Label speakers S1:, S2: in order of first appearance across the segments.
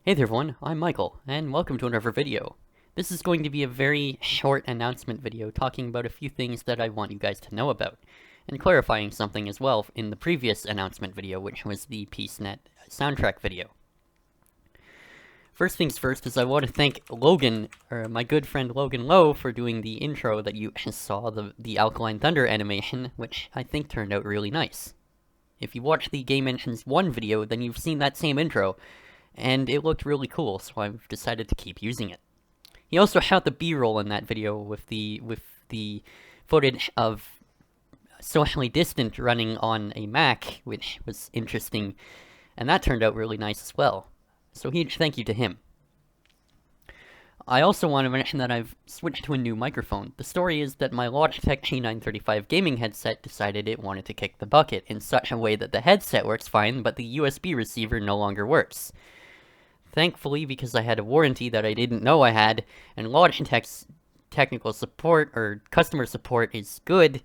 S1: Hey there everyone, I'm Michael, and welcome to another video. This is going to be a very short announcement video talking about a few things that I want you guys to know about, and clarifying something as well in the previous announcement video, which was the PeaceNet soundtrack video. First things first is I want to thank Logan, or my good friend Logan Lowe, for doing the intro that you saw, the Alkaline Thunder animation, which I think turned out really nice. If you watched the Game Engines 1 video, then you've seen that same intro, and it looked really cool, so I've decided to keep using it. He also shot the B-roll in that video with the footage of Socially Distant running on a Mac, which was interesting, and that turned out really nice as well. So huge thank you to him. I also want to mention that I've switched to a new microphone. The story is that my Logitech G935 gaming headset decided it wanted to kick the bucket in such a way that the headset works fine, but the USB receiver no longer works. Thankfully, because I had a warranty that I didn't know I had, and Logitech's technical support, or customer support, is good,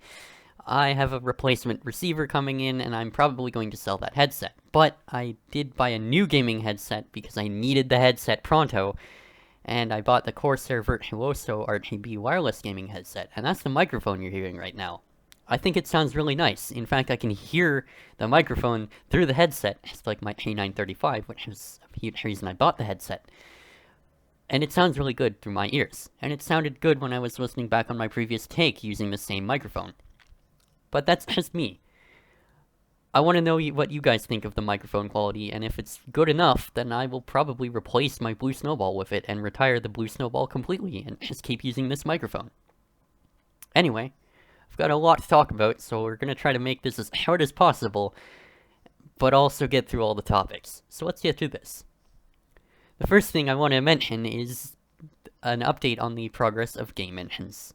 S1: I have a replacement receiver coming in, and I'm probably going to sell that headset. But I did buy a new gaming headset because I needed the headset pronto, and I bought the Corsair Virtuoso RGB wireless gaming headset, and that's the microphone you're hearing right now. I think it sounds really nice. In fact, I can hear the microphone through the headset, just like my G935, which is a huge reason I bought the headset. And it sounds really good through my ears. And it sounded good when I was listening back on my previous take using the same microphone. But that's just me. I want to know what you guys think of the microphone quality, and if it's good enough, then I will probably replace my Blue Snowball with it and retire the Blue Snowball completely and just keep using this microphone. Anyway, I've got a lot to talk about, so we're going to try to make this as short as possible, but also get through all the topics. So let's get to this. The first thing I want to mention is an update on the progress of Game Engines.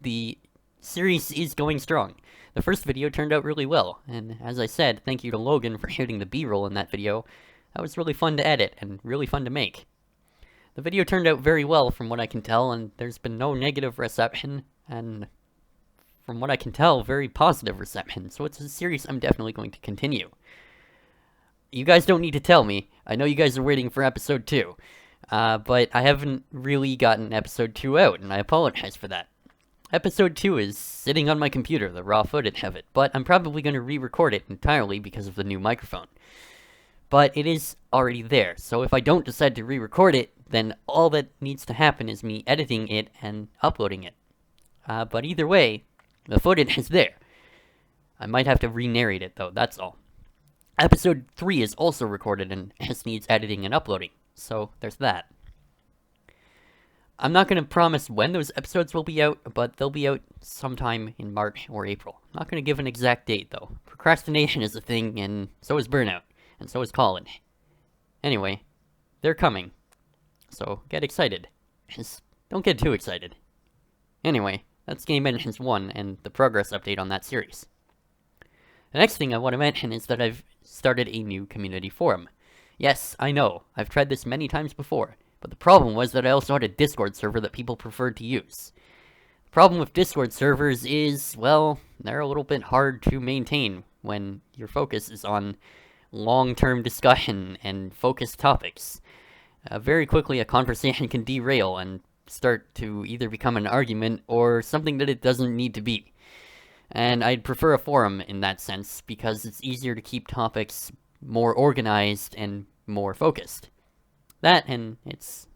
S1: The series is going strong. The first video turned out really well, and as I said, thank you to Logan for shooting the B-roll in that video. That was really fun to edit, and really fun to make. The video turned out very well from what I can tell, and there's been no negative reception, and from what I can tell, very positive reception, so it's a series I'm definitely going to continue. You guys don't need to tell me. I know you guys are waiting for episode 2. But I haven't really gotten episode 2 out, and I apologize for that. Episode 2 is sitting on my computer, the raw footage of it, but I'm probably going to re-record it entirely because of the new microphone. But it is already there, so if I don't decide to re-record it, then all that needs to happen is me editing it and uploading it. But either way, the footage is there. I might have to re-narrate it, though, that's all. Episode 3 is also recorded and just needs editing and uploading, so there's that. I'm not going to promise when those episodes will be out, but they'll be out sometime in March or April. I'm not going to give an exact date, though. Procrastination is a thing, and so is burnout, and so is college. Anyway, they're coming, so get excited. Just don't get too excited. Anyway, that's Game Engines 1 and the progress update on that series. The next thing I want to mention is that I've started a new community forum. Yes, I know, I've tried this many times before, but the problem was that I also had a Discord server that people preferred to use. The problem with Discord servers is, well, they're a little bit hard to maintain when your focus is on long-term discussion and focused topics. Very quickly a conversation can derail and start to either become an argument or something that it doesn't need to be. And I'd prefer a forum in that sense, because it's easier to keep topics more organized and more focused. That, and it's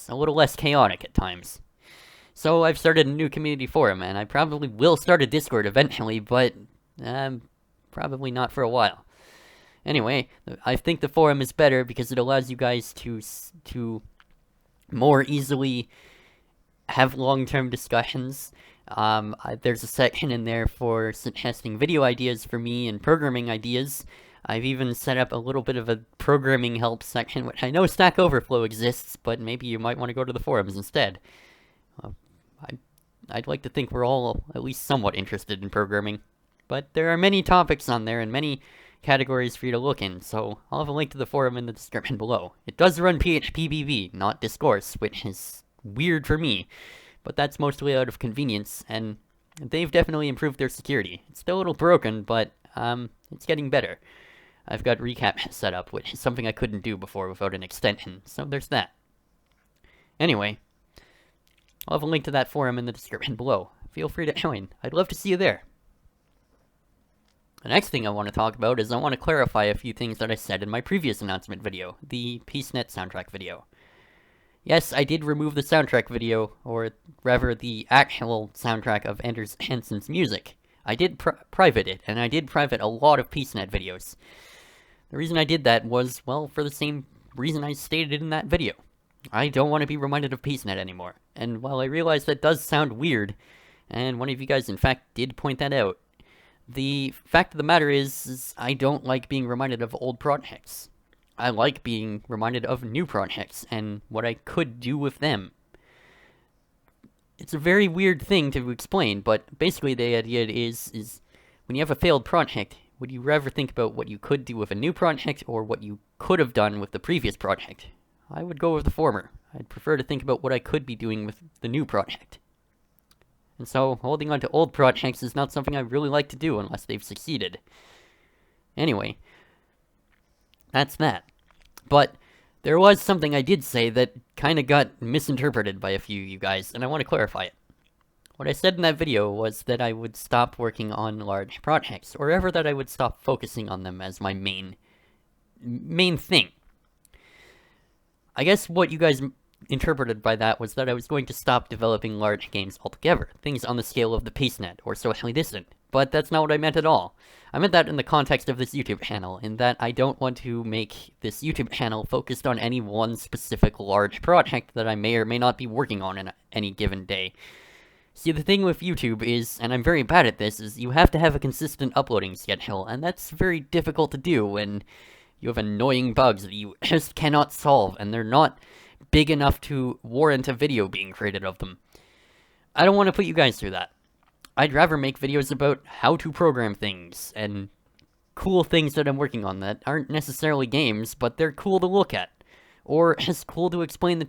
S1: a little less chaotic at times. So I've started a new community forum, and I probably will start a Discord eventually, but probably not for a while. Anyway, I think the forum is better because it allows you guys to more easily have long-term discussions. There's a section in there for suggesting video ideas for me and programming ideas. I've even set up a little bit of a programming help section, which I know Stack Overflow exists, but maybe you might want to go to the forums instead. I'd like to think we're all at least somewhat interested in programming. But there are many topics on there and many categories for you to look in, so I'll have a link to the forum in the description below. It does run PHPBB, not Discourse, which is weird for me, but that's mostly out of convenience, and they've definitely improved their security. It's still a little broken, but it's getting better. I've got recap set up, which is something I couldn't do before without an extension, so there's that. Anyway, I'll have a link to that forum in the description below. Feel free to join. I'd love to see you there. The next thing I want to talk about is I want to clarify a few things that I said in my previous announcement video, the PeaceNet soundtrack video. Yes, I did remove the soundtrack video, or rather the actual soundtrack of Anders Hansen's music. I did private it, and I did private a lot of PeaceNet videos. The reason I did that was, well, for the same reason I stated in that video. I don't want to be reminded of PeaceNet anymore, and while I realize that does sound weird, and one of you guys in fact did point that out, the fact of the matter is I don't like being reminded of old projects. I like being reminded of new projects, and what I could do with them. It's a very weird thing to explain, but basically the idea is when you have a failed project, would you rather think about what you could do with a new project, or what you could have done with the previous project? I would go with the former. I'd prefer to think about what I could be doing with the new project. And so, holding on to old projects is not something I really like to do unless they've succeeded. Anyway, that's that. But there was something I did say that kinda got misinterpreted by a few of you guys, and I want to clarify it. What I said in that video was that I would stop working on large projects, or ever that I would stop focusing on them as my main thing. I guess what you guys interpreted by that was that I was going to stop developing large games altogether, things on the scale of the PeaceNet, or Socially Distant, but that's not what I meant at all. I meant that in the context of this YouTube channel, in that I don't want to make this YouTube channel focused on any one specific large project that I may or may not be working on in any given day. See, the thing with YouTube is, and I'm very bad at this, is you have to have a consistent uploading schedule, and that's very difficult to do when you have annoying bugs that you just cannot solve, and they're not big enough to warrant a video being created of them. I don't want to put you guys through that. I'd rather make videos about how to program things, and cool things that I'm working on that aren't necessarily games, but they're cool to look at. Or just cool to explain the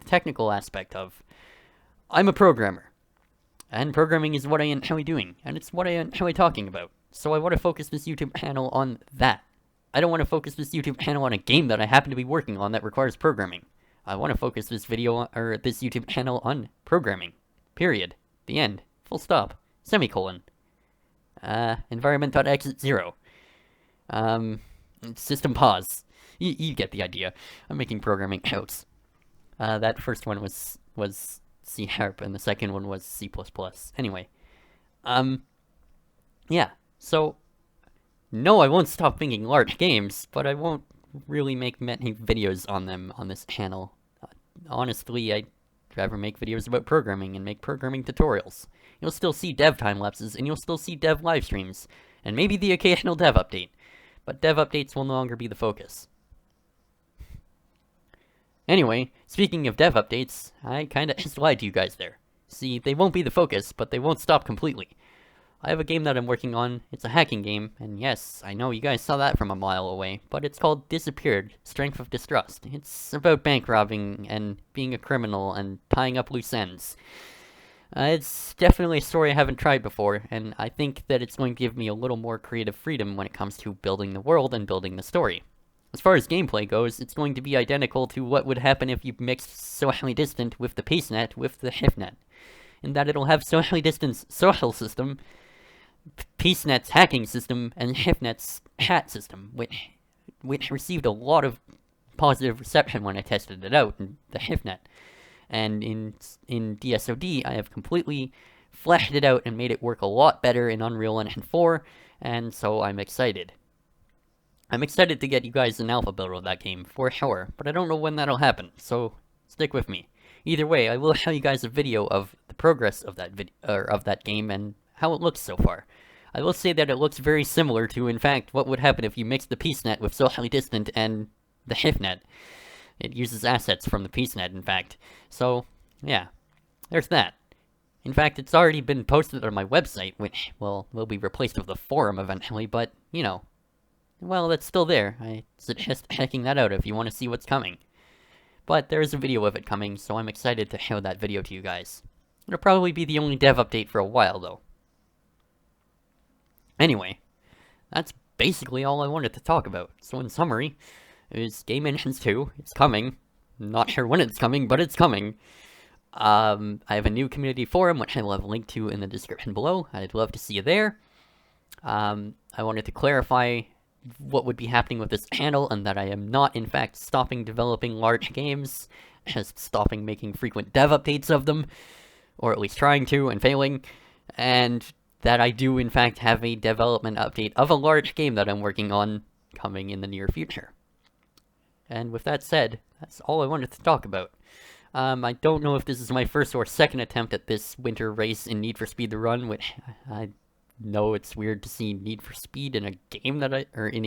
S1: technical aspect of. I'm a programmer. And programming is what I enjoy doing, and it's what I enjoy talking about. So I want to focus this YouTube channel on that. I don't want to focus this YouTube channel on a game that I happen to be working on that requires programming. I want to focus this this YouTube channel on programming. Period. The end. Full stop. Semicolon. Environment.exit 0. System pause. You get the idea. I'm making programming jokes. That first one was C#, and the second one was C++. Anyway. Yeah. So, no, I won't stop making large games, but I won't really make many videos on them on this channel. Honestly, I'd rather make videos about programming and make programming tutorials. You'll still see dev time-lapses, and you'll still see dev live streams, and maybe the occasional dev update. But dev updates will no longer be the focus. Anyway, speaking of dev updates, I kinda just lied to you guys there. See, they won't be the focus, but they won't stop completely. I have a game that I'm working on. It's a hacking game, and yes, I know you guys saw that from a mile away, but it's called Disappeared: Strength of Distrust. It's about bank robbing and being a criminal and tying up loose ends. It's definitely a story I haven't tried before, and I think that it's going to give me a little more creative freedom when it comes to building the world and building the story. As far as gameplay goes, it's going to be identical to what would happen if you mixed Socially Distant with the PeaceNet with the HIFNet, in that it'll have Socially Distant's social system, PeaceNet's hacking system, and HIFNet's chat system, which received a lot of positive reception when I tested it out in the HIFNet. And in DSOD, I have completely fleshed it out and made it work a lot better in Unreal Engine 4, and so I'm excited. I'm excited to get you guys an alpha build of that game, for sure, but I don't know when that'll happen, so stick with me. Either way, I will show you guys a video of the progress of that game and how it looks so far. I will say that it looks very similar to, in fact, what would happen if you mixed the PeaceNet with Socially Distant and the HIFNet. It uses assets from the PeaceNet, in fact. So, yeah, there's that. In fact, it's already been posted on my website, which, well, will be replaced with a forum eventually, but, you know, well, it's still there. I suggest checking that out if you want to see what's coming. But there is a video of it coming, so I'm excited to show that video to you guys. It'll probably be the only dev update for a while, though. Anyway, that's basically all I wanted to talk about. So in summary, is Game Engines 2. It's coming. Not sure when it's coming, but it's coming. I have a new community forum, which I will have a link to in the description below. I'd love to see you there. I wanted to clarify what would be happening with this channel, and that I am not, in fact, stopping developing large games, just stopping making frequent dev updates of them, or at least trying to, and failing, and that I do, in fact, have a development update of a large game that I'm working on coming in the near future. And with that said, that's all I wanted to talk about. I don't know if this is my first or second attempt at this winter race in Need for Speed The Run, which I know it's weird to see Need for Speed in a game or in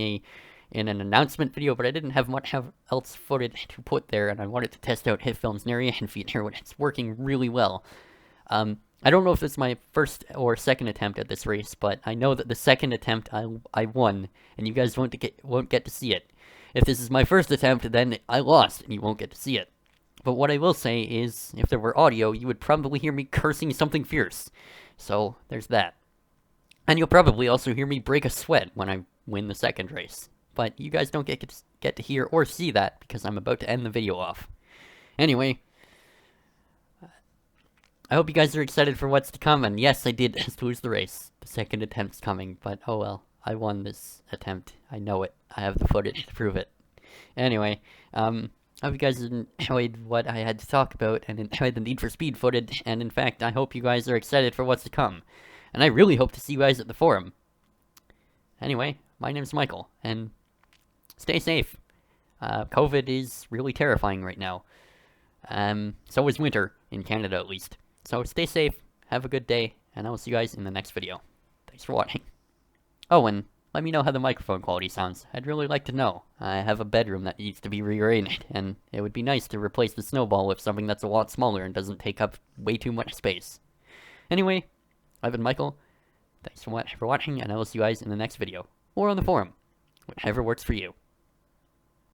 S1: an announcement video, but I didn't have much else footage to put there, and I wanted to test out HitFilm's narration feature, which it's working really well. I don't know if it's my first or second attempt at this race, but I know that the second attempt I won, and you guys won't get to see it. If this is my first attempt, then I lost, and you won't get to see it. But what I will say is, if there were audio, you would probably hear me cursing something fierce. So, there's that. And you'll probably also hear me break a sweat when I win the second race. But you guys don't get to hear or see that, because I'm about to end the video off. Anyway, I hope you guys are excited for what's to come, and yes, I did just lose the race. The second attempt's coming, but oh well. I won this attempt. I know it. I have the footage to prove it. Anyway, I hope you guys enjoyed what I had to talk about, and enjoyed the Need for Speed footage, and in fact, I hope you guys are excited for what's to come. And I really hope to see you guys at the forum. Anyway, my name's Michael, and stay safe. COVID is really terrifying right now. So is winter, in Canada at least. So stay safe, have a good day, and I will see you guys in the next video. Thanks for watching. Oh, and let me know how the microphone quality sounds. I'd really like to know. I have a bedroom that needs to be rearranged, and it would be nice to replace the snowball with something that's a lot smaller and doesn't take up way too much space. Anyway, I've been Michael. Thanks so much for watching, and I will see you guys in the next video, or on the forum, whichever works for you.